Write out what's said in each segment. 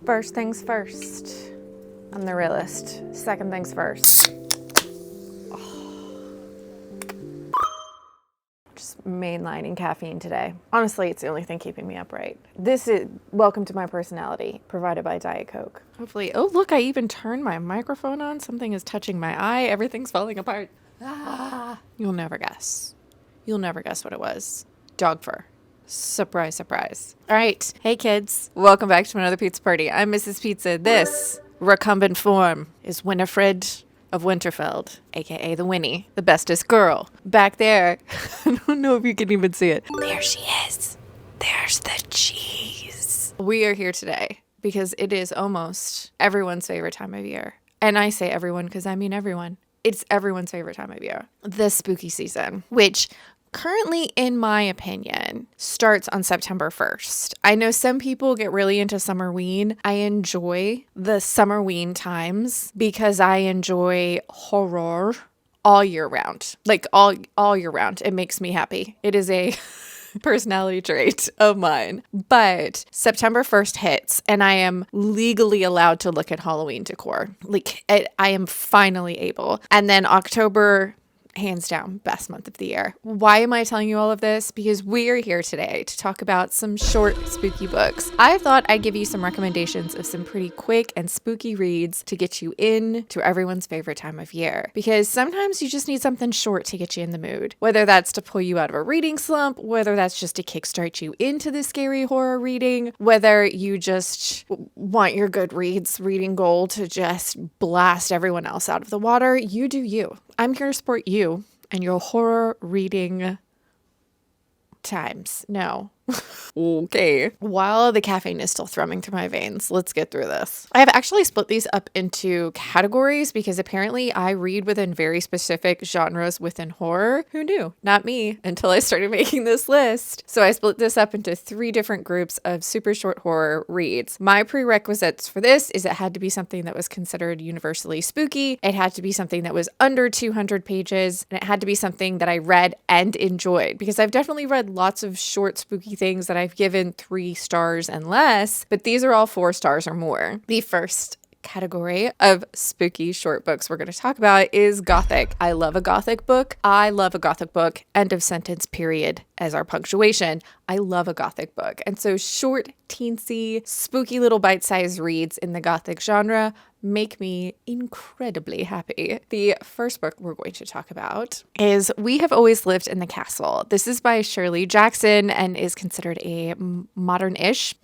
First things first. I'm the realist. Second things first. Just mainlining caffeine today. Honestly, it's the only thing keeping me upright. This is Welcome to My Personality, provided by Diet Coke. Hopefully, oh look, I even turned my microphone on. Something is touching my eye. Everything's falling apart. You'll never guess. You'll never guess what it was. Dog fur. Surprise, surprise. All right. Hey, kids. Welcome back to another pizza party. I'm Mrs. Pizza. This recumbent form is Winifred of Winterfeld, a.k.a. the Winnie, the bestest girl. Back there, I don't know if you can even see it. There she is. There's the cheese. We are here today because it is almost everyone's favorite time of year. And I say everyone because I mean everyone. It's everyone's favorite time of year. The spooky season, which currently, in my opinion, starts on September 1st. I know some people get really into Summerween. I enjoy the Summerween times because I enjoy horror all year round. Like all year round. It makes me happy. It is a personality trait of mine. But September 1st hits and I am legally allowed to look at Halloween decor. I am finally able. And then October, hands down, best month of the year. Why am I telling you all of this? Because we're here today to talk about some short spooky books. I thought I'd give you some recommendations of some pretty quick and spooky reads to get you in to everyone's favorite time of year. Because sometimes you just need something short to get you in the mood. Whether that's to pull you out of a reading slump, whether that's just to kickstart you into the scary horror reading, whether you just want your Goodreads reading goal to just blast everyone else out of the water, you do you. I'm here to support you and your horror reading times. No. Okay. While the caffeine is still thrumming through my veins, let's get through this. I have actually split these up into categories because apparently I read within very specific genres within horror. Who knew? Not me until I started making this list. So I split this up into 3 different groups of super short horror reads. My prerequisites for this is it had to be something that was considered universally spooky. It had to be something that was under 200 pages, and it had to be something that I read and enjoyed because I've definitely read lots of short spooky things that I've given 3 stars and less, but these are all 4 stars or more. The first category of spooky short books we're going to talk about is Gothic. I love a Gothic book. I love a Gothic book. End of sentence, period, as our punctuation. I love a Gothic book. And so short, teensy, spooky little bite-sized reads in the Gothic genre make me incredibly happy. The first book we're going to talk about is We Have Always Lived in the Castle. This is by Shirley Jackson and is considered a modern-ish.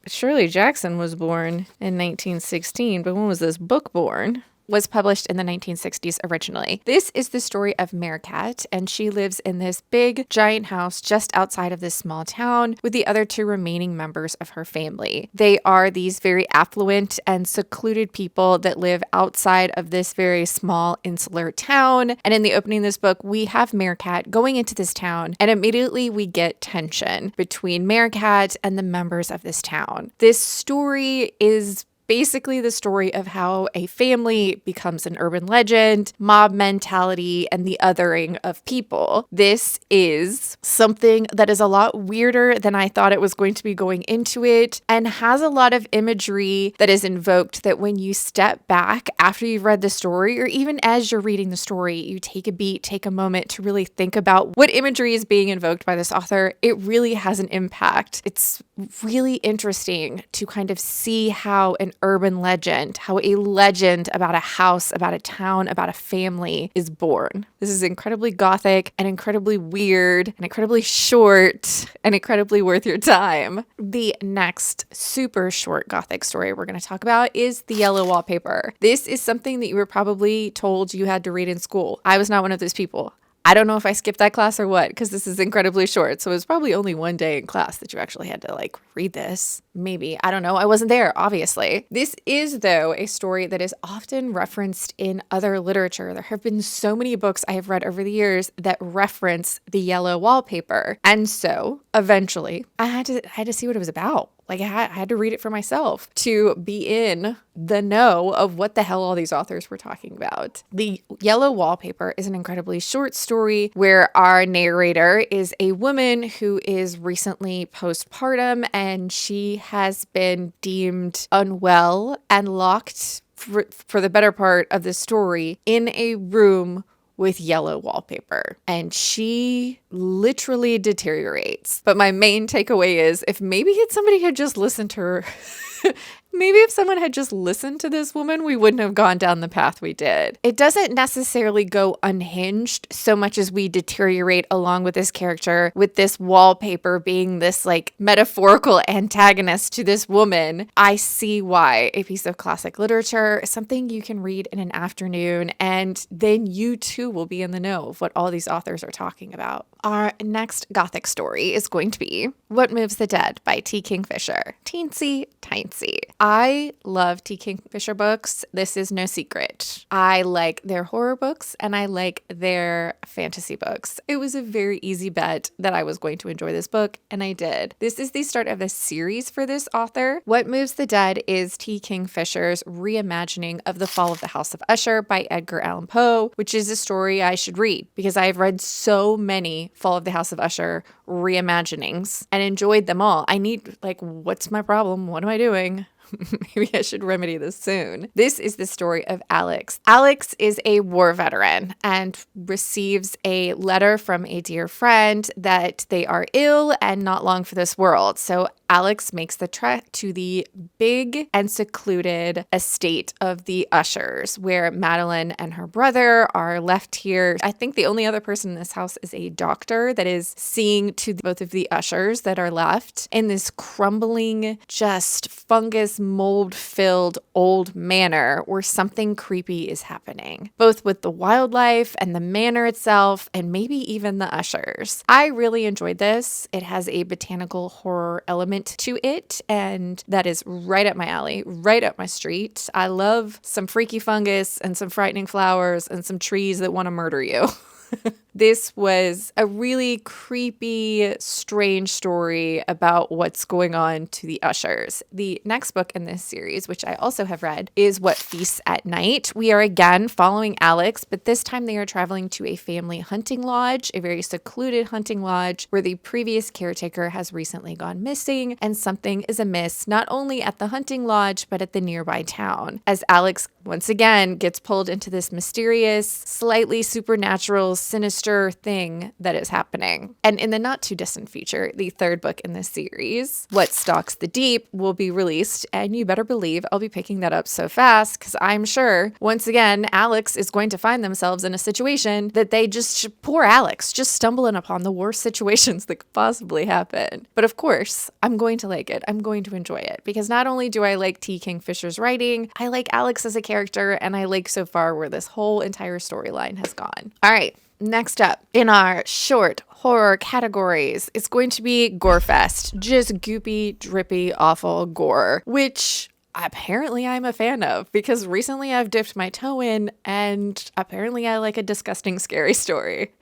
Shirley Jackson was born in 1916, but when was this book born? Was published in the 1960s originally. This is the story of Meerkat, and she lives in this big, giant house just outside of this small town with the other 2 remaining members of her family. They are these very affluent and secluded people that live outside of this very small, insular town. And in the opening of this book, we have Meerkat going into this town, and immediately we get tension between Meerkat and the members of this town. This story is basically the story of how a family becomes an urban legend, mob mentality, and the othering of people. This is something that is a lot weirder than I thought it was going to be going into it, and has a lot of imagery that is invoked that when you step back after you've read the story, or even as you're reading the story, you take a beat, take a moment to really think about what imagery is being invoked by this author. It really has an impact. It's really interesting to kind of see how an urban legend, how a legend about a house, about a town, about a family is born. This is incredibly Gothic and incredibly weird and incredibly short and incredibly worth your time. The next super short Gothic story we're going to talk about is The Yellow Wallpaper. This is something that you were probably told you had to read in school. I was not one of those people. I don't know if I skipped that class or what, because this is incredibly short. So it was probably only one day in class that you actually had to read this. Maybe. I don't know. I wasn't there, obviously. This is, though, a story that is often referenced in other literature. There have been so many books I have read over the years that reference the yellow wallpaper. And so eventually I had to see what it was about. Like I had to read it for myself to be in the know of what the hell all these authors were talking about. The Yellow Wallpaper is an incredibly short story where our narrator is a woman who is recently postpartum and she has been deemed unwell and locked for the better part of the story in a room with yellow wallpaper, and she literally deteriorates. But my main takeaway is if somebody had just listened to her, maybe if someone had just listened to this woman, we wouldn't have gone down the path we did. It doesn't necessarily go unhinged so much as we deteriorate along with this character, with this wallpaper being this like metaphorical antagonist to this woman. I see why a piece of classic literature is something you can read in an afternoon, and then you too will be in the know of what all these authors are talking about. Our next Gothic story is going to be What Moves the Dead by T. Kingfisher. Teensy tiny. I love T. Kingfisher books. This is no secret. I like their horror books and I like their fantasy books. It was a very easy bet that I was going to enjoy this book, and I did. This is the start of a series for this author. What Moves the Dead is T. Kingfisher's reimagining of The Fall of the House of Usher by Edgar Allan Poe, which is a story I should read because I have read so many Fall of the House of Usher reimaginings and enjoyed them all. I need, what's my problem? What am I doing? Maybe I should remedy this soon. This is the story of Alex. Alex is a war veteran and receives a letter from a dear friend that they are ill and not long for this world. So Alex makes the trek to the big and secluded estate of the Ushers, where Madeline and her brother are left here. I think the only other person in this house is a doctor that is seeing to both of the Ushers that are left in this crumbling, just fungus mold-filled old manor where something creepy is happening, both with the wildlife and the manor itself, and maybe even the Ushers. I really enjoyed this. It has a botanical horror element to it, and that is right up my alley, right up my street. I love some freaky fungus and some frightening flowers and some trees that want to murder you. This was a really creepy, strange story about what's going on to the Ushers. The next book in this series, which I also have read, is What Feasts at Night. We are again following Alex, but this time they are traveling to a family hunting lodge, a very secluded hunting lodge where the previous caretaker has recently gone missing, and something is amiss not only at the hunting lodge, but at the nearby town. As Alex once again gets pulled into this mysterious, slightly supernatural, sinister thing that is happening. And in the not too distant future, the third book in this series, What Stalks the Deep, will be released, and you better believe I'll be picking that up so fast because I'm sure once again Alex is going to find themselves in a situation that they just, poor Alex, just stumbling upon the worst situations that could possibly happen. But of course, I'm going to like it. I'm going to enjoy it because not only do I like T. Kingfisher's writing, I like Alex as a character, and I like so far where this whole entire storyline has gone. All right. Next up in our short horror categories, it's going to be Gorefest. Just goopy, drippy, awful gore, which apparently I'm a fan of because recently I've dipped my toe in and apparently I like a disgusting, scary story.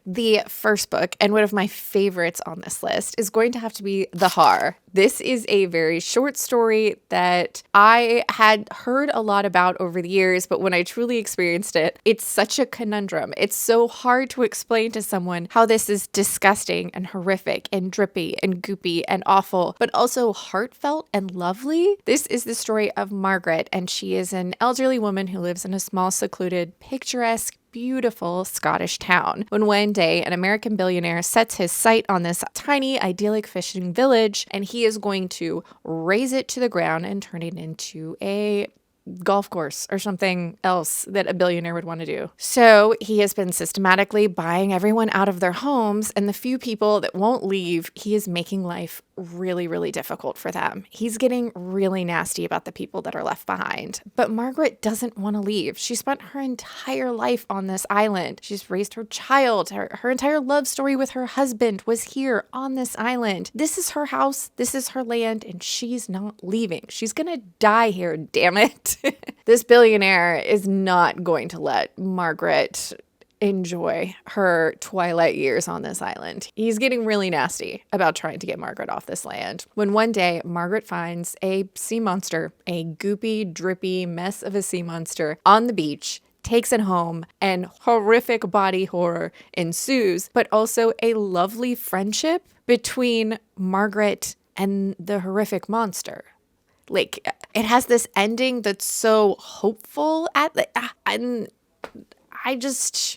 The first book, and one of my favorites on this list, is going to have to be The Haar. This is a very short story that I had heard a lot about over the years, but when I truly experienced it, it's such a conundrum. It's so hard to explain to someone how this is disgusting and horrific and drippy and goopy and awful, but also heartfelt and lovely. This is the story of Margaret, and she is an elderly woman who lives in a small, secluded, picturesque, beautiful Scottish town. When one day an American billionaire sets his sight on this tiny, idyllic fishing village, and he is going to raze it to the ground and turn it into a golf course or something else that a billionaire would want to do. So he has been systematically buying everyone out of their homes, and the few people that won't leave, he is making life really, really difficult for them. He's getting really nasty about the people that are left behind. But Margaret doesn't want to leave. She spent her entire life on this island. She's raised her child. Her entire love story with her husband was here on this island. This is her house. This is her land, and she's not leaving. She's gonna die here, damn it. This billionaire is not going to let Margaret enjoy her twilight years on this island. He's getting really nasty about trying to get Margaret off this land. When one day, Margaret finds a sea monster, a goopy, drippy mess of a sea monster on the beach, takes it home, and horrific body horror ensues, but also a lovely friendship between Margaret and the horrific monster. Like, it has this ending that's so hopeful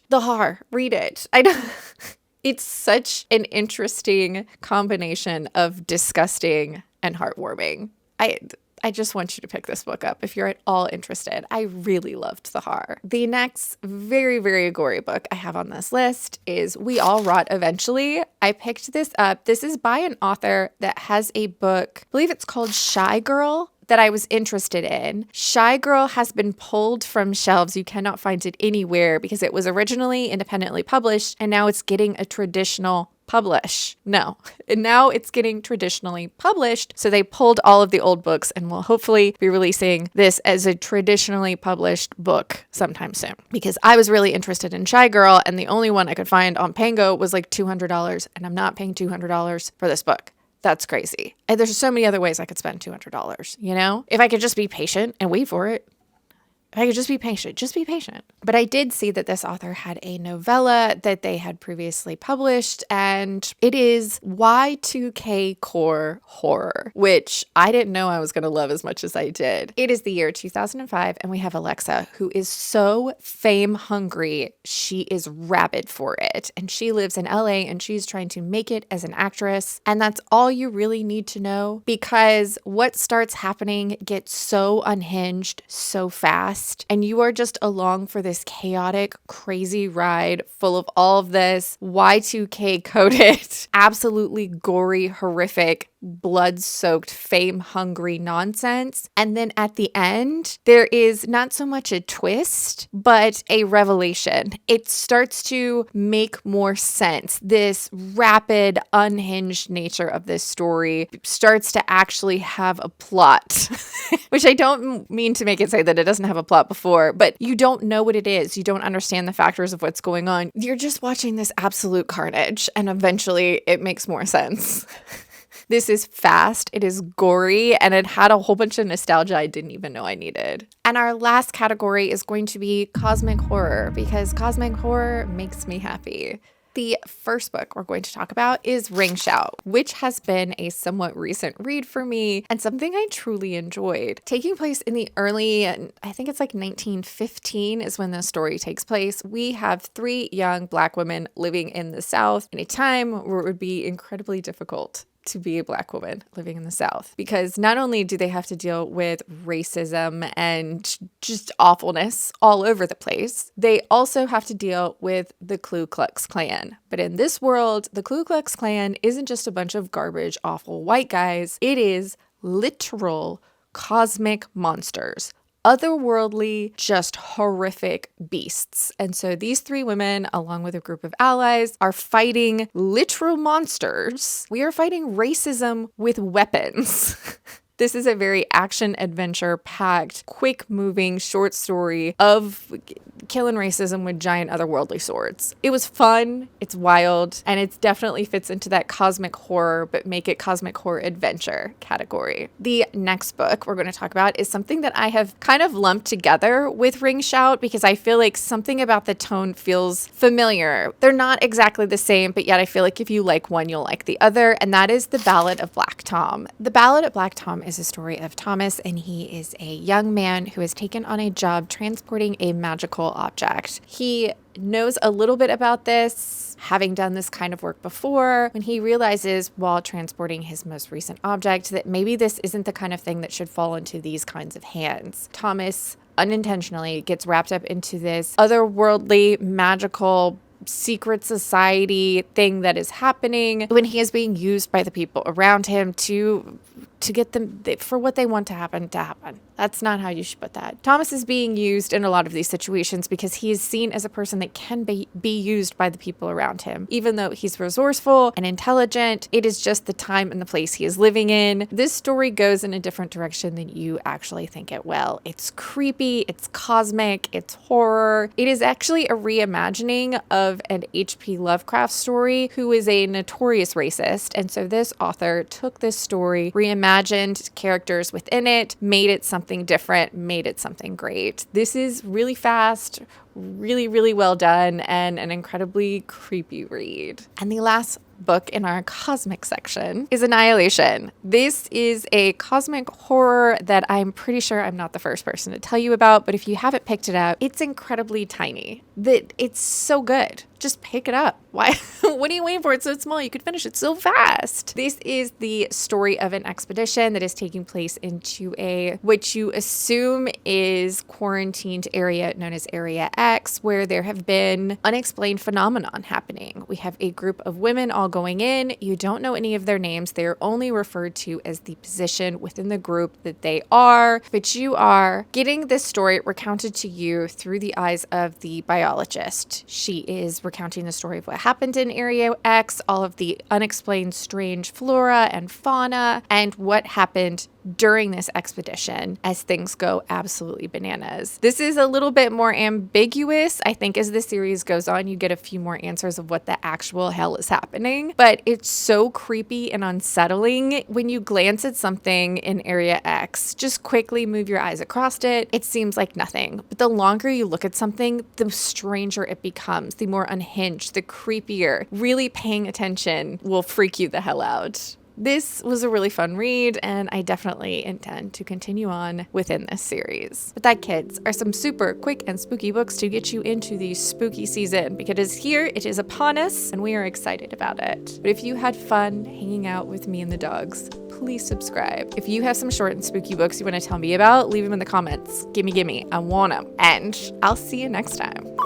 the Haar, read it. I don't. It's such an interesting combination of disgusting and heartwarming. I just want you to pick this book up if you're at all interested. I really loved The Haar. The next very, very gory book I have on this list is We All Rot Eventually. I picked this up. This is by an author that has a book, I believe it's called Shy Girl, that I was interested in. Shy Girl has been pulled from shelves. You cannot find it anywhere because it was originally independently published and now it's getting a traditional publish. No, now it's getting traditionally published. So they pulled all of the old books and will hopefully be releasing this as a traditionally published book sometime soon. Because I was really interested in Shy Girl and the only one I could find on Pango was like $200 and I'm not paying $200 for this book. That's crazy. And there's so many other ways I could spend $200, you know? If I could just be patient and wait for it. If I could just be patient. But I did see that this author had a novella that they had previously published, and it is Y2K core horror, which I didn't know I was going to love as much as I did. It is the year 2005, and we have Alexa, who is so fame hungry. She is rabid for it, and she lives in LA, and she's trying to make it as an actress, and that's all you really need to know, because what starts happening gets so unhinged so fast. And you are just along for this chaotic, crazy ride full of all of this Y2K coded, absolutely gory, horrific, blood-soaked, fame-hungry nonsense. And then at the end, there is not so much a twist, but a revelation. It starts to make more sense. This rapid, unhinged nature of this story starts to actually have a plot, which I don't mean to make it say that it doesn't have a plot before, but you don't know what it is. You don't understand the factors of what's going on. You're just watching this absolute carnage, and eventually it makes more sense. This is fast, it is gory, and it had a whole bunch of nostalgia I didn't even know I needed. And our last category is going to be cosmic horror, because cosmic horror makes me happy. The first book we're going to talk about is Ring Shout, which has been a somewhat recent read for me and something I truly enjoyed. Taking place in the early, I think it's like 1915 is when the story takes place. We have 3 young Black women living in the South in a time where it would be incredibly difficult to be a Black woman living in the South, because not only do they have to deal with racism and just awfulness all over the place, they also have to deal with the Ku Klux Klan. But in this world, the Ku Klux Klan isn't just a bunch of garbage, awful white guys. It is literal cosmic monsters. Otherworldly, just horrific beasts. And so these 3 women, along with a group of allies, are fighting literal monsters. We are fighting racism with weapons. This is a very action-adventure packed, quick-moving short story of killing racism with giant otherworldly swords. It was fun, it's wild, and it definitely fits into that cosmic horror, but make it cosmic horror adventure category. The next book we're going to talk about is something that I have kind of lumped together with Ring Shout because I feel like something about the tone feels familiar. They're not exactly the same, but yet I feel like if you like one, you'll like the other, and that is The Ballad of Black Tom. The Ballad of Black Tom is a story of Thomas, and he is a young man who has taken on a job transporting a magical object. He knows a little bit about this, having done this kind of work before, when he realizes while transporting his most recent object that maybe this isn't the kind of thing that should fall into these kinds of hands. Thomas unintentionally gets wrapped up into this otherworldly, magical secret society thing that is happening when he is being used by the people around him to to get them for what they want to happen to happen. That's not how you should put that. Thomas is being used in a lot of these situations because he is seen as a person that can be used by the people around him. Even though he's resourceful and intelligent, it is just the time and the place he is living in. This story goes in a different direction than you actually think it will. It's creepy, it's cosmic, it's horror. It is actually a reimagining of an H.P. Lovecraft story, who is a notorious racist. And so this author took this story, reimagined characters within it, made it something different, made it something great. This is really fast, really, really well done, and an incredibly creepy read. And the last book in our cosmic section is Annihilation. This is a cosmic horror that I'm pretty sure I'm not the first person to tell you about, but if you haven't picked it up, it's incredibly tiny. It's so good. Just pick it up. Why? What are you waiting for? It's so small. You could finish it so fast. This is the story of an expedition that is taking place into which you assume is quarantined area known as Area X, where there have been unexplained phenomenon happening. We have a group of women all going in. You don't know any of their names. They're only referred to as the position within the group that they are, but you are getting this story recounted to you through the eyes of the biologist. She is recounting the story of what happened in Area X, all of the unexplained strange flora and fauna, and what happened during this expedition as things go absolutely bananas. This is a little bit more ambiguous. I think as the series goes on, you get a few more answers of what the actual hell is happening, but it's so creepy and unsettling. When you glance at something in Area X, just quickly move your eyes across it. It seems like nothing, but the longer you look at something, the stranger it becomes, the more unhinged, the creepier. Really paying attention will freak you the hell out. This was a really fun read, and I definitely intend to continue on within this series. But that, kids, are some super quick and spooky books to get you into the spooky season, because it is here, it is upon us, and we are excited about it. But if you had fun hanging out with me and the dogs, please subscribe. If you have some short and spooky books you want to tell me about, leave them in the comments. Gimme, I want them. And I'll see you next time.